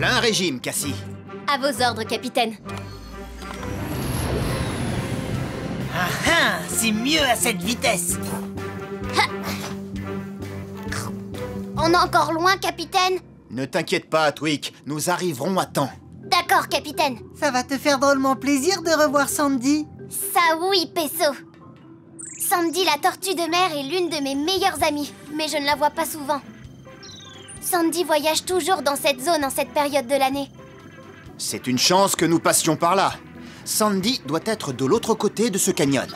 un régime, Cassie. À vos ordres, capitaine. Ah ah, c'est mieux à cette vitesse. On est encore loin, capitaine? Ne t'inquiète pas, Twig, nous arriverons à temps. D'accord, capitaine. Ça va te faire drôlement plaisir de revoir Sandy. Ça oui, Peso. Sandy la tortue de mer est l'une de mes meilleures amies, mais je ne la vois pas souvent. Sandy voyage toujours dans cette zone en cette période de l'année. C'est une chance que nous passions par là. Sandy doit être de l'autre côté de ce canyon.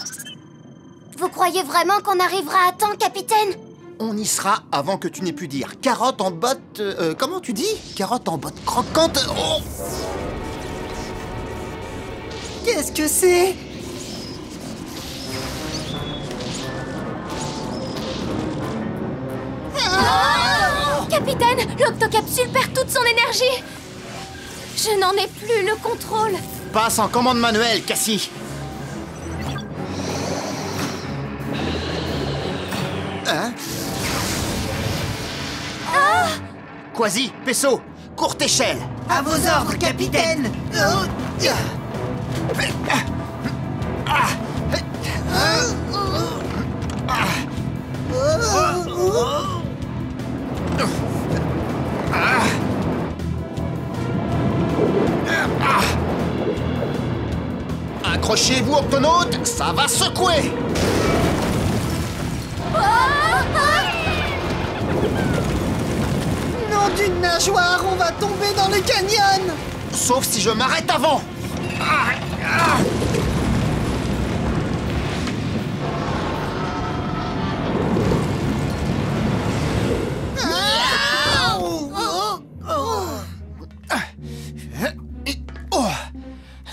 Vous croyez vraiment qu'on arrivera à temps, capitaine? On y sera avant que tu n'aies pu dire carotte en botte... comment tu dis? Carotte en botte croquante... Oh! Qu'est-ce que c'est? Capitaine, l'octocapsule perd toute son énergie. Je n'en ai plus le contrôle. Passe en commande manuelle, Cassie. Hein? Quasi, Peso, courte échelle. À vos ordres, capitaine. Accrochez-vous, octonautes, ça va secouer. Nom d'une nageoire, on va tomber dans le canyon. Sauf si je m'arrête avant.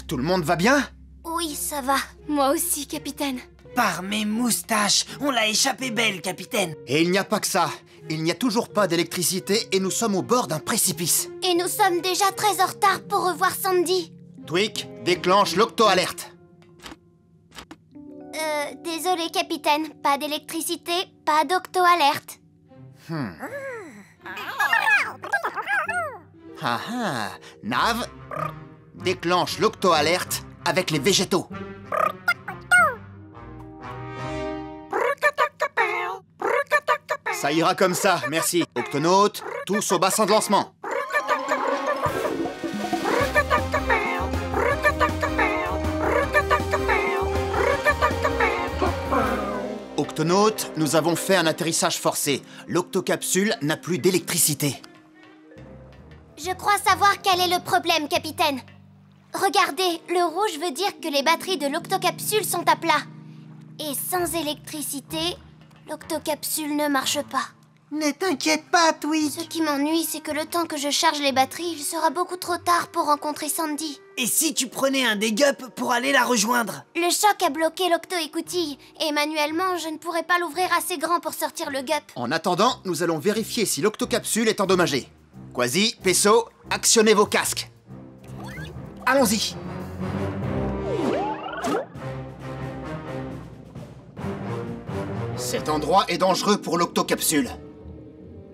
Tout le monde va bien? Oui, ça va. Moi aussi, capitaine. Par mes moustaches, on l'a échappé belle, capitaine. Et il n'y a pas que ça. Il n'y a toujours pas d'électricité et nous sommes au bord d'un précipice. Et nous sommes déjà très en retard pour revoir Sandy. Twig, déclenche l'octo-alerte. Désolé, capitaine. Pas d'électricité, pas d'octo-alerte. Ah ah. Nav, déclenche l'octo-alerte avec les végétaux. Ça ira comme ça, merci. Octonautes, tous au bassin de lancement. Octonautes, nous avons fait un atterrissage forcé. L'octocapsule n'a plus d'électricité. Je crois savoir quel est le problème, capitaine. Regardez, le rouge veut dire que les batteries de l'octocapsule sont à plat. Et sans électricité, l'octocapsule ne marche pas. Ne t'inquiète pas, Twig. Ce qui m'ennuie, c'est que le temps que je charge les batteries, il sera beaucoup trop tard pour rencontrer Sandy. Et si tu prenais un des gups pour aller la rejoindre? Le choc a bloqué l'octo-écoutille, et manuellement, je ne pourrais pas l'ouvrir assez grand pour sortir le gup. En attendant, nous allons vérifier si l'octocapsule est endommagée. Quasi, Peso, actionnez vos casques. Allons-y. Cet endroit est dangereux pour l'octocapsule.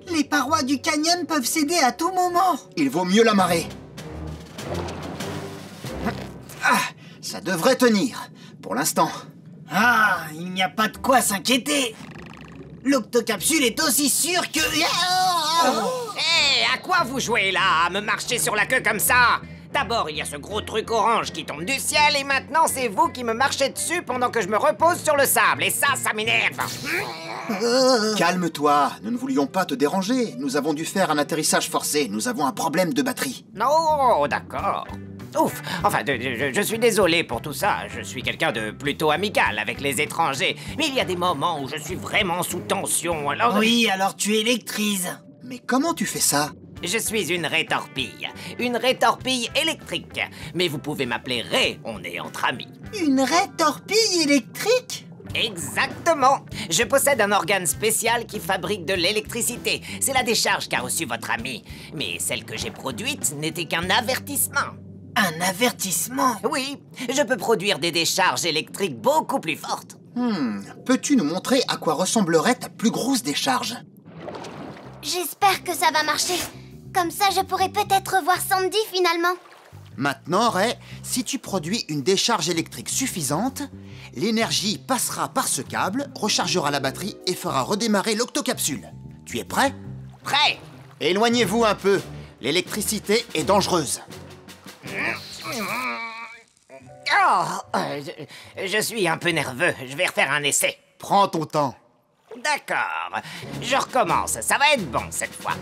Les parois du canyon peuvent céder à tout moment. Il vaut mieux l'amarrer. Ah, ça devrait tenir, pour l'instant. Ah, il n'y a pas de quoi s'inquiéter. L'octocapsule est aussi sûre que... Hé, à quoi vous jouez là, à me marcher sur la queue comme ça? D'abord, il y a ce gros truc orange qui tombe du ciel, et maintenant, c'est vous qui me marchez dessus pendant que je me repose sur le sable, et ça m'énerve. Calme-toi, nous ne voulions pas te déranger. Nous avons dû faire un atterrissage forcé, nous avons un problème de batterie. Oh, d'accord. Ouf, enfin, je suis désolé pour tout ça. Je suis quelqu'un de plutôt amical avec les étrangers. Mais il y a des moments où je suis vraiment sous tension, alors... Oui, alors tu électrises. Mais comment tu fais ça? Je suis une rétorpille électrique. Mais vous pouvez m'appeler Ray, on est entre amis. Une rétorpille électrique? Exactement. Je possède un organe spécial qui fabrique de l'électricité. C'est la décharge qu'a reçue votre ami. Mais celle que j'ai produite n'était qu'un avertissement. Un avertissement? Oui, je peux produire des décharges électriques beaucoup plus fortes. Peux-tu nous montrer à quoi ressemblerait ta plus grosse décharge? J'espère que ça va marcher. Comme ça, je pourrais peut-être revoir Sandy finalement. Maintenant, Ray, si tu produis une décharge électrique suffisante, l'énergie passera par ce câble, rechargera la batterie et fera redémarrer l'octocapsule. Tu es prêt? Prêt? Éloignez-vous un peu. L'électricité est dangereuse. Oh, je suis un peu nerveux. Je vais refaire un essai. Prends ton temps. D'accord. Je recommence. Ça va être bon cette fois.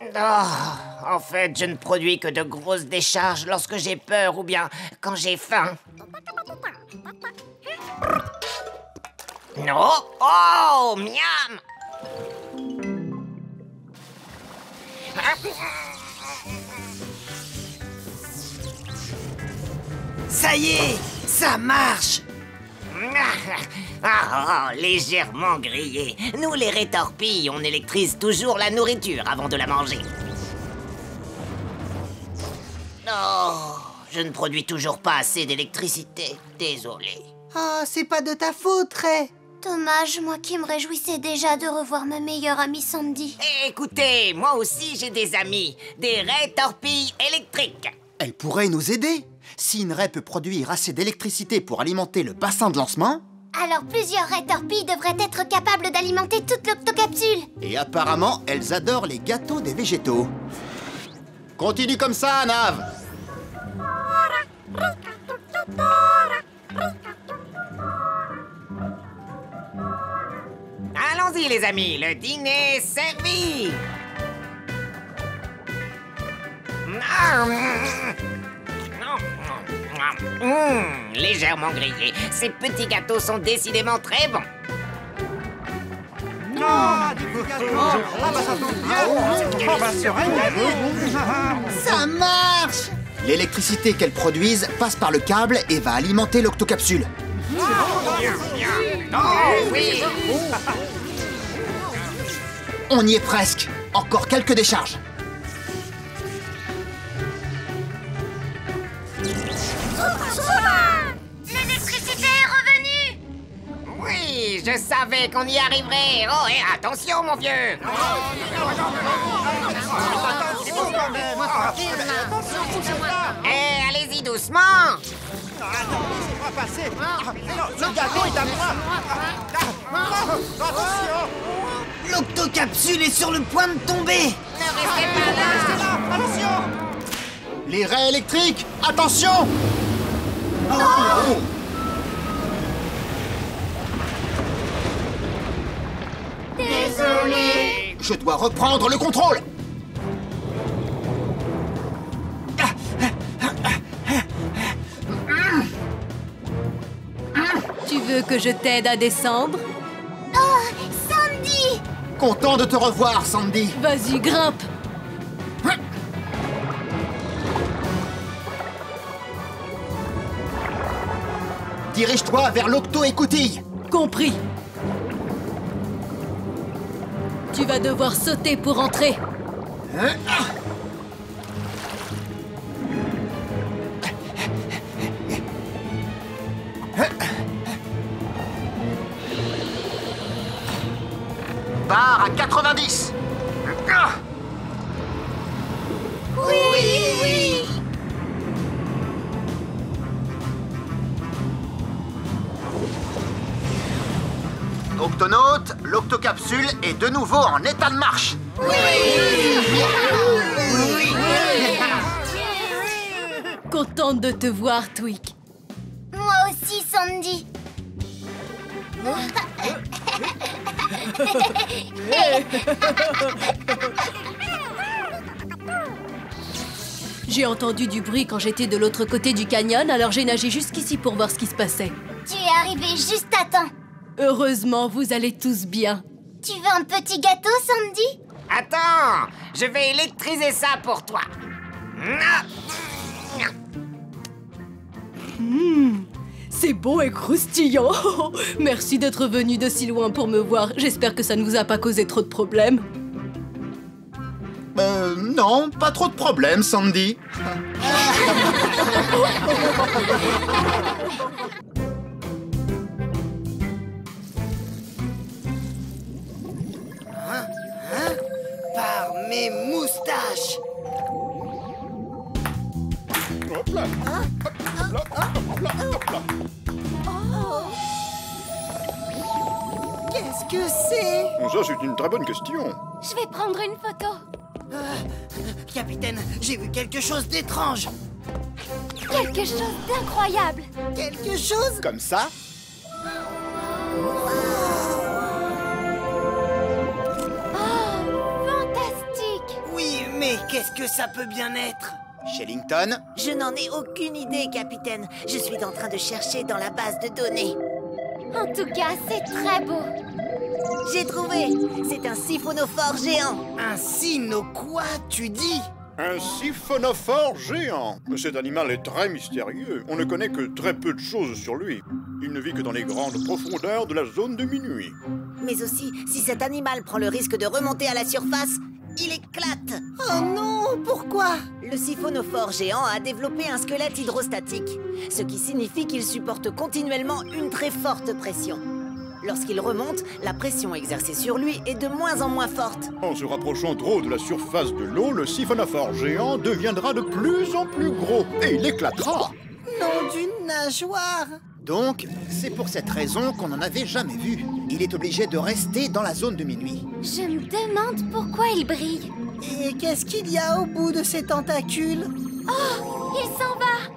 Oh, en fait, je ne produis que de grosses décharges lorsque j'ai peur ou bien quand j'ai faim. Non. Oh, miam. Ça y est, ça marche. Ah, légèrement grillé. Nous, les rétorpilles, on électrise toujours la nourriture avant de la manger. Oh, je ne produis toujours pas assez d'électricité. Désolé. Ah, c'est pas de ta faute, Ray. Dommage, moi qui me réjouissais déjà de revoir ma meilleure amie Sandy. Écoutez, moi aussi j'ai des amis, des rétorpilles électriques. Elle pourrait nous aider. Si une raie peut produire assez d'électricité pour alimenter le bassin de lancement... Alors plusieurs rétorpilles devraient être capables d'alimenter toute l'octocapsule. Et apparemment, elles adorent les gâteaux des végétaux. Continue comme ça, Nav. Allons-y les amis, le dîner est servi. Légèrement grillé. Ces petits gâteaux sont décidément très bons. Ça marche. L'électricité qu'elles produisent passe par le câble et va alimenter l'octocapsule. Oh oui. On y est presque. Encore quelques décharges. L'électricité est revenue. Oui, je savais qu'on y arriverait. Oh, et attention mon vieux. Eh, allez-y doucement. L'octocapsule est sur le point de tomber. Ne restez pas là. Les raies électriques, attention! Désolée. Je dois reprendre le contrôle. Tu veux que je t'aide à descendre? Oh, Sandy. Content de te revoir, Sandy. Vas-y, grimpe! Dirige-toi vers l'octo-écoutille. Compris. Tu vas devoir sauter pour entrer. Barre à 90. Oui. Octonaute, l'octocapsule est de nouveau en état de marche. Contente de te voir, Tweak. Moi aussi, Sandy. J'ai entendu du bruit quand j'étais de l'autre côté du canyon, alors j'ai nagé jusqu'ici pour voir ce qui se passait. Tu es arrivé juste à temps. Heureusement, vous allez tous bien. Tu veux un petit gâteau, Sandy? Attends, je vais électriser ça pour toi. C'est beau et croustillant. Merci d'être venu de si loin pour me voir. J'espère que ça ne vous a pas causé trop de problèmes. Non, pas trop de problème, Sandy. mes moustaches. Hop là. Hop là, hop là, hop là. Qu'est-ce que c'est? Ça, c'est une très bonne question. Je vais prendre une photo. Capitaine, j'ai vu quelque chose d'étrange. Quelque chose d'incroyable. Quelque chose? Comme ça? Oh, fantastique. Oui, mais qu'est-ce que ça peut bien être? Shellington? Je n'en ai aucune idée, capitaine. Je suis en train de chercher dans la base de données. En tout cas, c'est très beau. J'ai trouvé. C'est un siphonophore géant. Un cyno quoi, tu dis? Un siphonophore géant. Cet animal est très mystérieux. On ne connaît que très peu de choses sur lui. Il ne vit que dans les grandes profondeurs de la zone de minuit. Mais aussi, si cet animal prend le risque de remonter à la surface, il éclate. Oh non, pourquoi? Le siphonophore géant a développé un squelette hydrostatique, ce qui signifie qu'il supporte continuellement une très forte pression. Lorsqu'il remonte, la pression exercée sur lui est de moins en moins forte. En se rapprochant trop de la surface de l'eau, le siphonophore géant deviendra de plus en plus gros et il éclatera. Nom d'une nageoire. Donc, c'est pour cette raison qu'on n'en avait jamais vu. Il est obligé de rester dans la zone de minuit. Je me demande pourquoi il brille. Et qu'est-ce qu'il y a au bout de ces tentacules? Oh, il s'en va.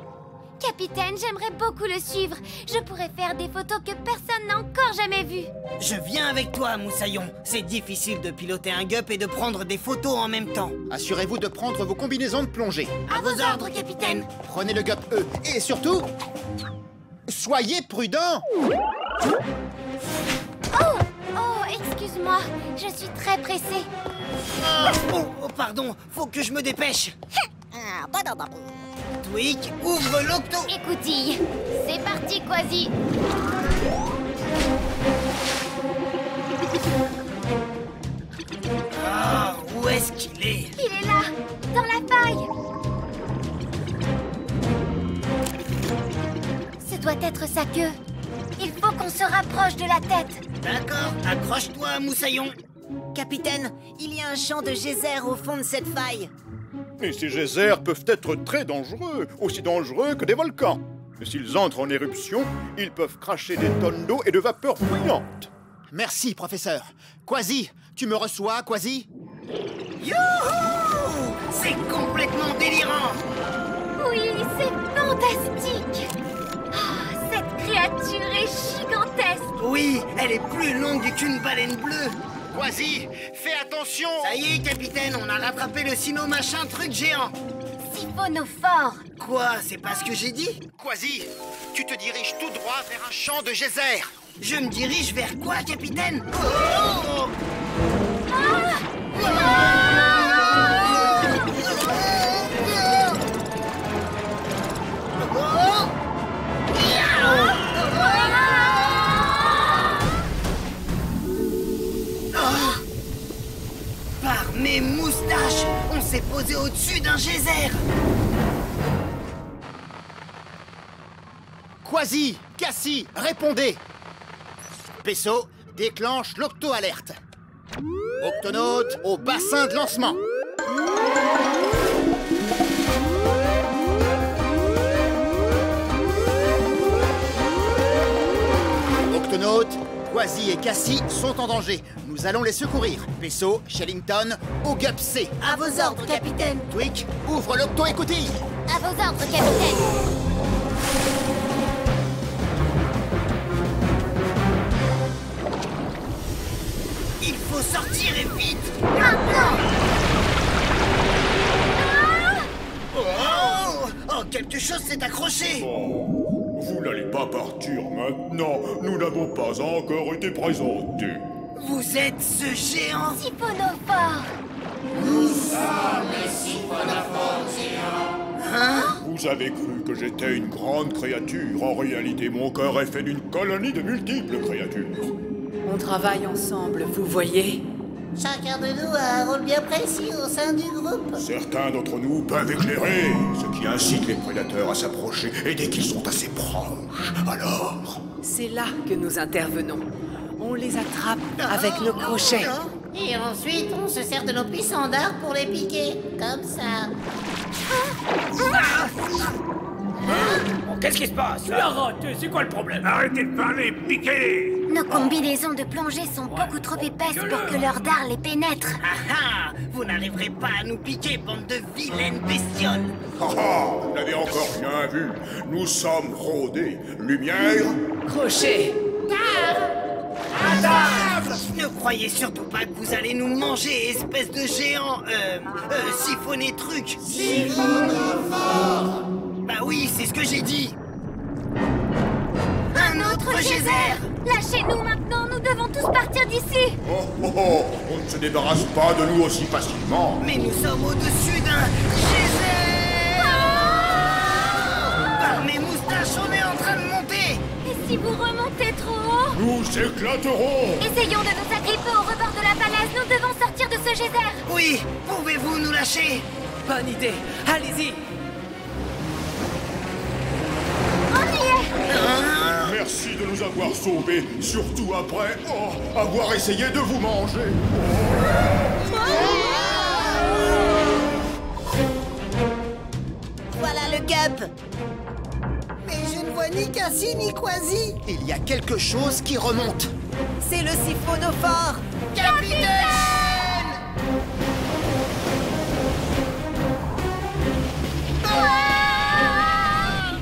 Capitaine, j'aimerais beaucoup le suivre. Je pourrais faire des photos que personne n'a encore jamais vues. Je viens avec toi, Moussaillon. C'est difficile de piloter un gup et de prendre des photos en même temps. Assurez-vous de prendre vos combinaisons de plongée. À vos ordres, capitaine. Prenez le GUP E et surtout, soyez prudents. Oh, excuse-moi. Je suis très pressée. Oh, pardon, faut que je me dépêche. Twig, ouvre l'octo. Écoutille. C'est parti, Quasi. Ah, où est-ce qu'il est? Il est là, dans la faille. Ce doit être sa queue. Il faut qu'on se rapproche de la tête. D'accord, accroche-toi, Moussaillon. Capitaine, il y a un champ de geysers au fond de cette faille. Et ces geysers peuvent être très dangereux, aussi dangereux que des volcans. Et s'ils entrent en éruption, ils peuvent cracher des tonnes d'eau et de vapeur bruyante. Merci, professeur. Quasi, tu me reçois, Quasi? Youhou! C'est complètement délirant. Oui, c'est fantastique. Ah, cette créature est gigantesque. Oui, elle est plus longue qu'une baleine bleue. Quasi, fais attention. Ça y est, capitaine, on a rattrapé le sino-machin truc géant. Siphonophore. Quoi, c'est pas ce que j'ai dit? Quasi, tu te diriges tout droit vers un champ de geysers. Je me dirige vers quoi, capitaine? Oh! Par mes moustaches, on s'est posé au-dessus d'un geyser. Quasi, Cassie, répondez. Peso, déclenche l'octo-alerte. Octonaute au bassin de lancement. Octonaute, Quasi et Cassie sont en danger. Nous allons les secourir. Peso, Shellington, au GUP C. À vos ordres, capitaine. Twig, ouvre l'octo-écoutille. À vos ordres, capitaine. Il faut sortir et vite. Maintenant. Oh, quelque chose s'est accroché. Oh, vous n'allez pas partir maintenant. Nous n'avons pas encore été présentés. Vous êtes ce géant. Siphonophore. Vous avez cru que j'étais une grande créature. En réalité, mon cœur est fait d'une colonie de multiples créatures. On travaille ensemble, vous voyez? Chacun de nous a un rôle bien précis au sein du groupe. Certains d'entre nous peuvent éclairer, ce qui incite les prédateurs à s'approcher. Et dès qu'ils sont assez proches, alors... C'est là que nous intervenons. On les attrape avec nos crochets. Et ensuite, on se sert de nos puissants dards pour les piquer. Comme ça. Qu'est-ce qui se passe? Tu l'as raté, c'est quoi le problème? Arrêtez de parler, piquez-les! Nos combinaisons de plongée sont beaucoup trop épaisses pour que leur dard les pénètre. Ah ah! Vous n'arriverez pas à nous piquer, bande de vilaines bestioles! Vous n'avez encore rien vu. Nous sommes rodés. Lumière. Crochet. Ne croyez surtout pas que vous allez nous manger, espèce de géant, siphonné truc. Bah oui, c'est ce que j'ai dit. Un autre geyser. Lâchez-nous maintenant, nous devons tous partir d'ici. On ne se débarrasse pas de nous aussi facilement. Mais nous sommes au-dessus d'un geyser. Par mes moustaches, on est en train de monter. Et si vous remontez trop haut? Nous éclaterons. Essayons de nous agripper au rebord de la falaise, nous devons sortir de ce geyser. Oui, pouvez-vous nous lâcher? Bonne idée. Allez-y. On y est. Merci de nous avoir sauvés, surtout après avoir essayé de vous manger. Voilà le Gup. Mais je ne vois ni Cassie ni Quasi. Il y a quelque chose qui remonte. C'est le siphonophore.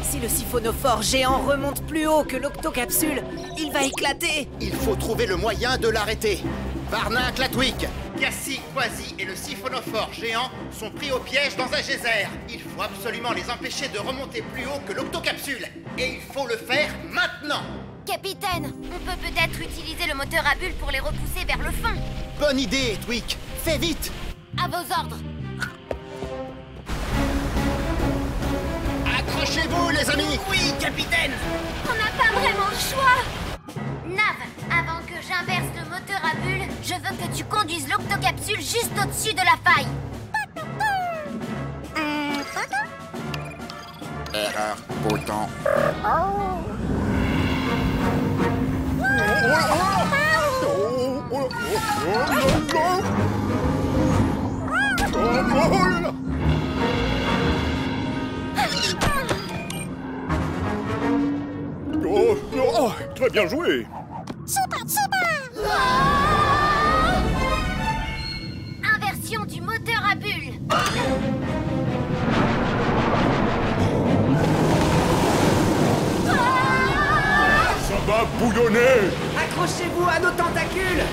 Si le siphonophore géant remonte plus haut que l'octocapsule, il va éclater. Il faut trouver le moyen de l'arrêter. Barnac, Latwick, Cassie, Quasi et le siphonophore géant sont pris au piège dans un geyser. Il faut absolument les empêcher de remonter plus haut que l'octocapsule. Et il faut le faire maintenant. Capitaine, on peut peut-être utiliser le moteur à bulles pour les repousser vers le fond. Bonne idée, Twick. Fais vite. À vos ordres. Accrochez-vous, les amis. Oui, capitaine. On n'a pas vraiment le choix. Nav, avant que j'inverse le moteur à bulles, je veux que tu conduises l'octocapsule juste au-dessus de la faille. Erreur, pourtant. Très bien joué. Inversion du moteur à bulles. Ça va bouillonner. Accrochez-vous à nos tentacules.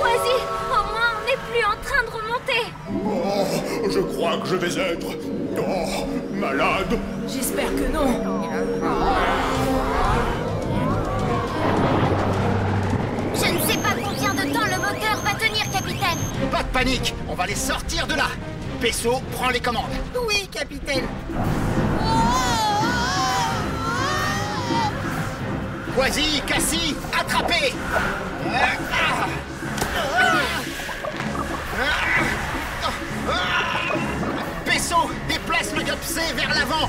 Quasi, au moins on n'est plus en train de remonter. Je crois que je vais être malade. J'espère que non. Je ne sais pas combien de temps le moteur va tenir, capitaine. Pas de panique, on va les sortir de là. Pesso, prends les commandes. Oui, capitaine. Quasi, Cassie, attrapez. Pesso, déplace le Gupsé vers l'avant.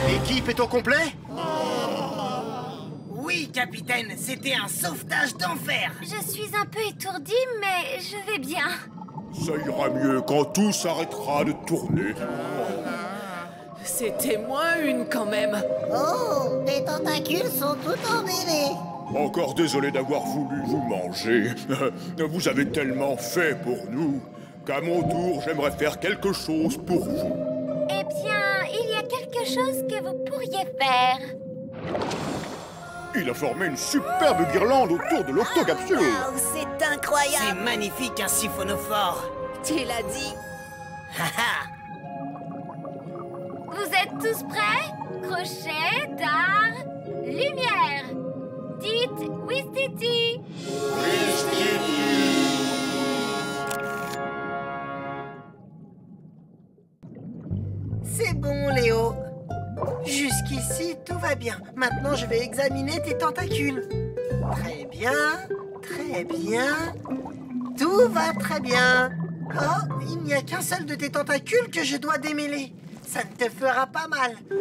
L'équipe est au complet? Oui, capitaine, c'était un sauvetage d'enfer. Je suis un peu étourdie, mais je vais bien. Ça ira mieux quand tout s'arrêtera de tourner. C'était moins une quand même. Oh, les tentacules sont tout emmêlés. Encore désolé d'avoir voulu vous manger. Vous avez tellement fait pour nous qu'à mon tour, j'aimerais faire quelque chose pour vous. Eh bien, il y a quelque chose que vous pourriez faire. Il a formé une superbe guirlande autour de l'octocapsule. Oh, c'est C'est incroyable. magnifique, un siphonophore. Tu l'as dit. Haha. Vous êtes tous prêts? Crochet, dard, lumière. Dites Wistiti. C'est bon, Léo. Jusqu'ici, tout va bien. Maintenant, je vais examiner tes tentacules. Très bien, très bien. Tout va très bien. Oh, il n'y a qu'un seul de tes tentacules que je dois démêler. Ça ne te fera pas mal. Et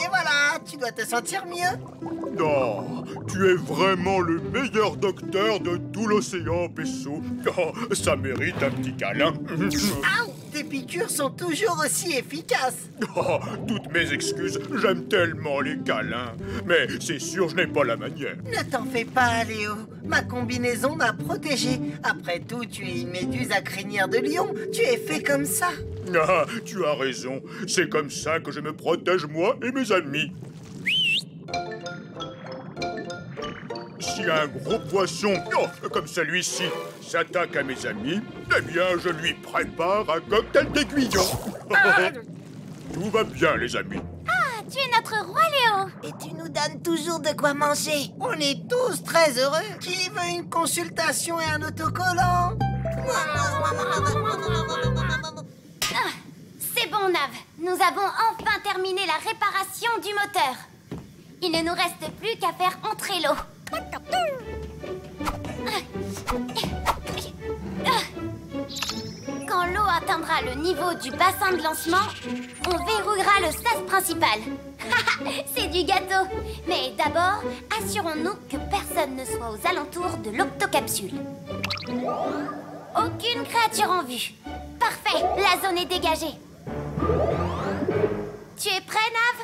voilà, tu dois te sentir mieux. Non, tu es vraiment le meilleur docteur de tout l'océan, Pesso. Oh, ça mérite un petit câlin. Aouh, tes piqûres sont toujours aussi efficaces. Oh, toutes mes excuses, j'aime tellement les câlins. Mais c'est sûr, je n'ai pas la manière. Ne t'en fais pas, Léo. Ma combinaison m'a protégé. Après tout, tu es une méduse à crinière de lion. Tu es fait comme ça. Ah, tu as raison. C'est comme ça que je me protège, moi et mes amis. Si un gros poisson, comme celui-ci, s'attaque à mes amis, eh bien, je lui prépare un cocktail d'aiguillon. Tout va bien, les amis. Ah, tu es notre roi, Léo. Et tu nous donnes toujours de quoi manger. On est tous très heureux. Qui veut une consultation et un autocollant? C'est bon, Nav. Nous avons enfin terminé la réparation du moteur. Il ne nous reste plus qu'à faire entrer l'eau. Quand l'eau atteindra le niveau du bassin de lancement, on verrouillera le sas principal. C'est du gâteau. Mais d'abord, assurons-nous que personne ne soit aux alentours de l'octocapsule. Aucune créature en vue. Parfait, la zone est dégagée. Tu es prêt, Nav?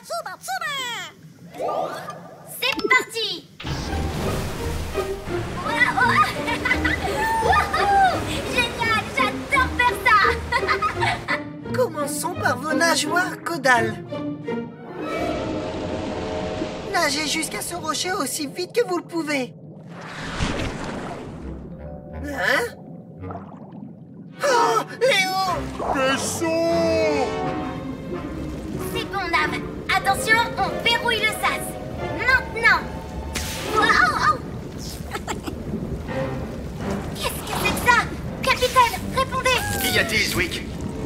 C'est parti! Wouhou! Génial, j'adore faire ça! Commençons par vos nageoires caudales. Nagez jusqu'à ce rocher aussi vite que vous le pouvez. Hein? Oh, Léo! Pesso! C'est bon, Nav. Attention, on verrouille le sas. Maintenant. Wow! Qu'est-ce que c'est que ça? Capitaine, répondez! Qu'y a-t-il, Zwick?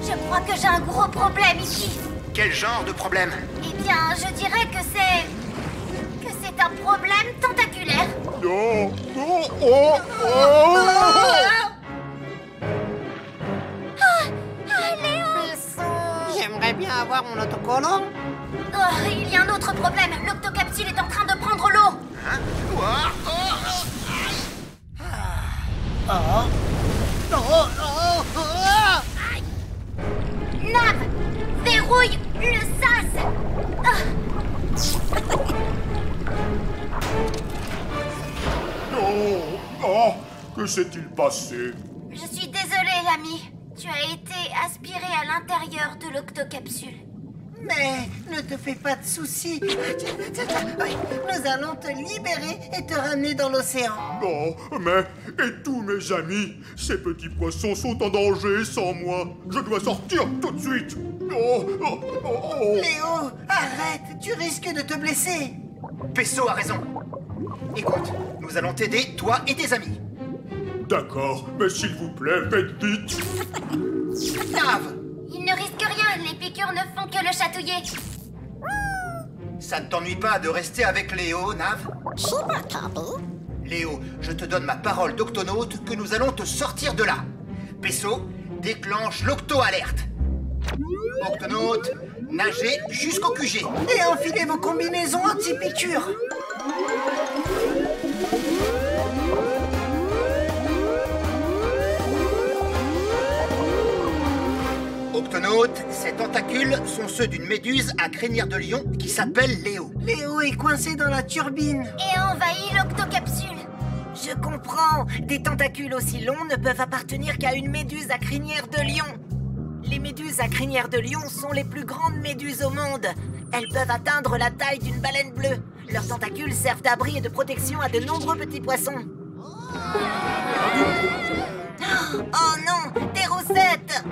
Je crois que j'ai un gros problème ici. Quel genre de problème? Eh bien, je dirais que c'est un problème tentaculaire. Non! Non! Oh! Oh! Léo! J'aimerais bien avoir mon autocollant. Oh, il y a un autre problème. L'octocapsule est en train de prendre l'eau. Hein? Nav, verrouille le sas. Non! Oh! Que s'est-il passé? Je suis désolée, l'ami. Tu as été aspiré à l'intérieur de l'octocapsule. Mais ne te fais pas de soucis. Oui, nous allons te libérer et te ramener dans l'océan. Non, mais... Et tous mes amis? Ces petits poissons sont en danger sans moi. Je dois sortir tout de suite. Oh, oh, oh, oh. Léo, arrête, tu risques de te blesser. Pesso a raison. Écoute, nous allons t'aider, toi et tes amis. D'accord, mais s'il vous plaît, faites vite. Nav! Il ne risque rien, les piqûres ne font que le chatouiller. Ça ne t'ennuie pas de rester avec Léo, Nav? Léo, je te donne ma parole d'octonaute que nous allons te sortir de là. Pesso, déclenche l'octo-alerte. Octonaute, nagez jusqu'au QG. Et enfilez vos combinaisons anti-piqûres. Octonaute, ces tentacules sont ceux d'une méduse à crinière de lion qui s'appelle Léo. Léo est coincé dans la turbine. Et envahit l'octocapsule. Je comprends. Des tentacules aussi longs ne peuvent appartenir qu'à une méduse à crinière de lion. Les méduses à crinière de lion sont les plus grandes méduses au monde. Elles peuvent atteindre la taille d'une baleine bleue. Leurs tentacules servent d'abri et de protection à de nombreux petits poissons. Oh non, des roussettes!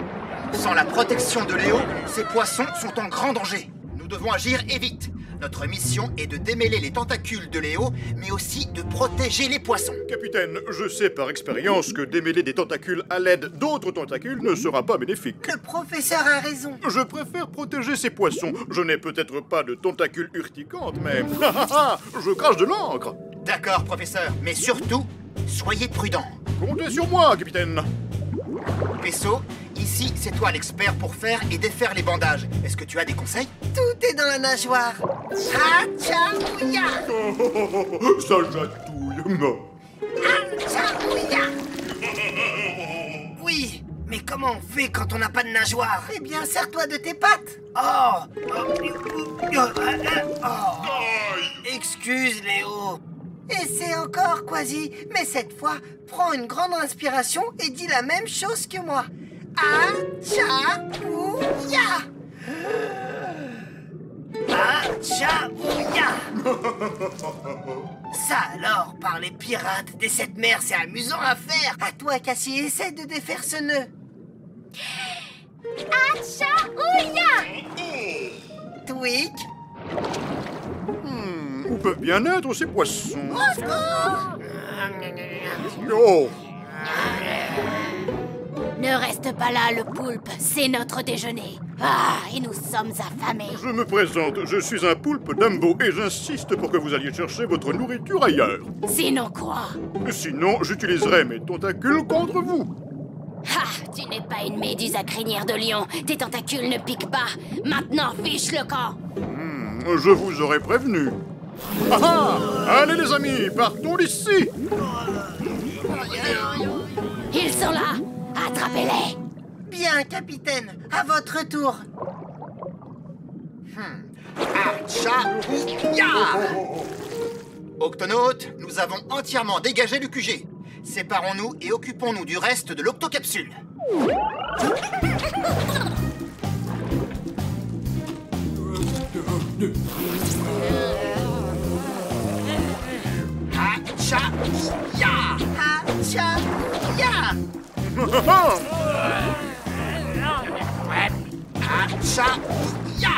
Sans la protection de Léo, ces poissons sont en grand danger. Nous devons agir et vite. Notre mission est de démêler les tentacules de Léo, mais aussi de protéger les poissons. Capitaine, je sais par expérience que démêler des tentacules à l'aide d'autres tentacules ne sera pas bénéfique. Le professeur a raison. Je préfère protéger ces poissons. Je n'ai peut-être pas de tentacules urticantes, mais... je crache de l'encre. D'accord, professeur, mais surtout, soyez prudent. Comptez sur moi, capitaine. Peso, ici, c'est toi l'expert pour faire et défaire les bandages. Est-ce que tu as des conseils? Tout est dans la nageoire. Hatcha-ouya! Ça chatouille. Hatcha-ouya! Oui, mais comment on fait quand on n'a pas de nageoire? Eh bien, serre-toi de tes pattes. Excuse, Léo. Essaie encore, Quasi, mais cette fois, prends une grande inspiration et dis la même chose que moi. Hatcha-ouya! Hatcha-ouya! Ça alors, par les pirates des sept mers, c'est amusant à faire. À toi, Cassie, essaie de défaire ce nœud. Hatcha-ouya! Tweak. Où peuvent bien être ces poissons? Au secours! Oh! Ne reste pas là, le poulpe. C'est notre déjeuner. Ah, et nous sommes affamés. Je me présente, je suis un poulpe Dumbo et j'insiste pour que vous alliez chercher votre nourriture ailleurs. Sinon quoi? Sinon, j'utiliserai mes tentacules contre vous. Ah, tu n'es pas une méduse à crinière de lion. Tes tentacules ne piquent pas. Maintenant, fiche le camp. Je vous aurais prévenu. Allez les amis, partons d'ici. Ils sont là. Attrapez-les. Bien, capitaine, à votre tour. Hatcha-ouya! Octonautes, nous avons entièrement dégagé le QG. Séparons-nous et occupons-nous du reste de l'octocapsule. Hatcha-ouya! Hatcha-ouya! Hatcha-ouya!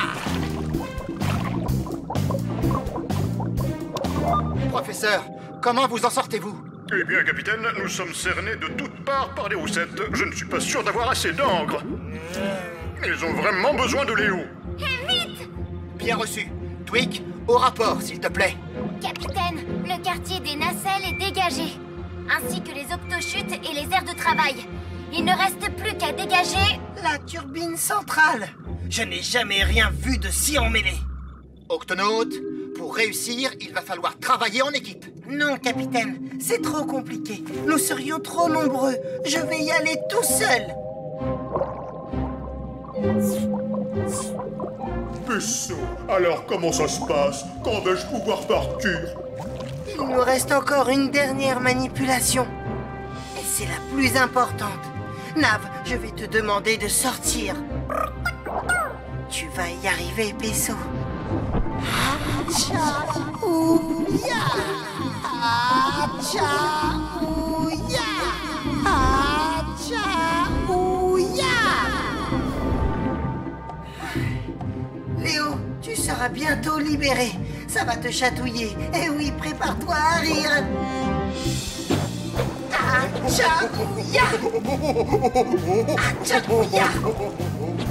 Professeur, comment vous en sortez-vous? Eh bien, capitaine, nous sommes cernés de toutes parts par des roussettes. Je ne suis pas sûr d'avoir assez d'encre. Ils ont vraiment besoin de Léo. Bien reçu. Tweak, au rapport, s'il te plaît. Capitaine, le quartier des nacelles est dégagé, ainsi que les octochutes et les aires de travail. Il ne reste plus qu'à dégager... La turbine centrale. Je n'ai jamais rien vu de si emmêlé. Octonautes, pour réussir, il va falloir travailler en équipe. Non, capitaine, c'est trop compliqué. Nous serions trop nombreux. Je vais y aller tout seul. Peso, alors comment ça se passe? Quand vais-je pouvoir partir? Il nous reste encore une dernière manipulation. Et c'est la plus importante. Nav, je vais te demander de sortir. Tu vas y arriver, Peso. Hatcha-ouya! Hatcha-ouya! Hatcha-ouya! Léo, tu seras bientôt libéré. Ça va te chatouiller. Eh oui, prépare-toi à rire. Hatcha-ouya! Hatcha-ouya!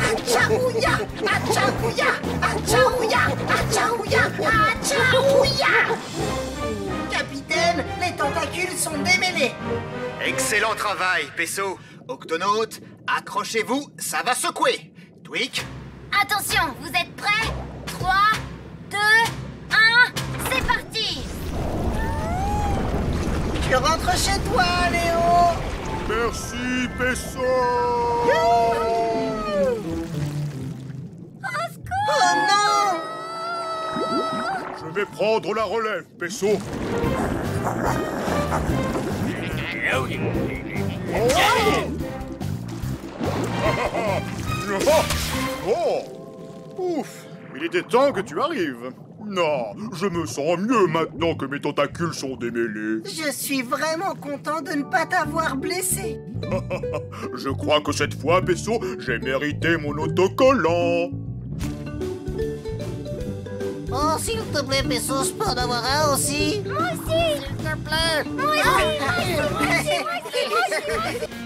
Hatcha-ouya! Hatcha-ouya! Hatcha-ouya! Hatcha-ouya! Hatcha-ouya! Capitaine, les tentacules sont démêlés. Excellent travail, Peso. Octonautes, accrochez-vous, ça va secouer. Tweak, Attention, vous êtes prêts? 3, 2, 1, c'est parti! Tu rentres chez toi, Léo. Merci, Peso. Oh non! Je vais prendre la relève, Peso. Oh! Ouf! Il était temps que tu arrives. Non, je me sens mieux maintenant que mes tentacules sont démêlés. Je suis vraiment content de ne pas t'avoir blessé. Je crois que cette fois, Peso, j'ai mérité mon autocollant. Oh, s'il te plaît, Pesos, je peux en avoir un aussi. Moi aussi. S'il te plaît. Moi aussi. Moi aussi. Moi aussi. Moi aussi.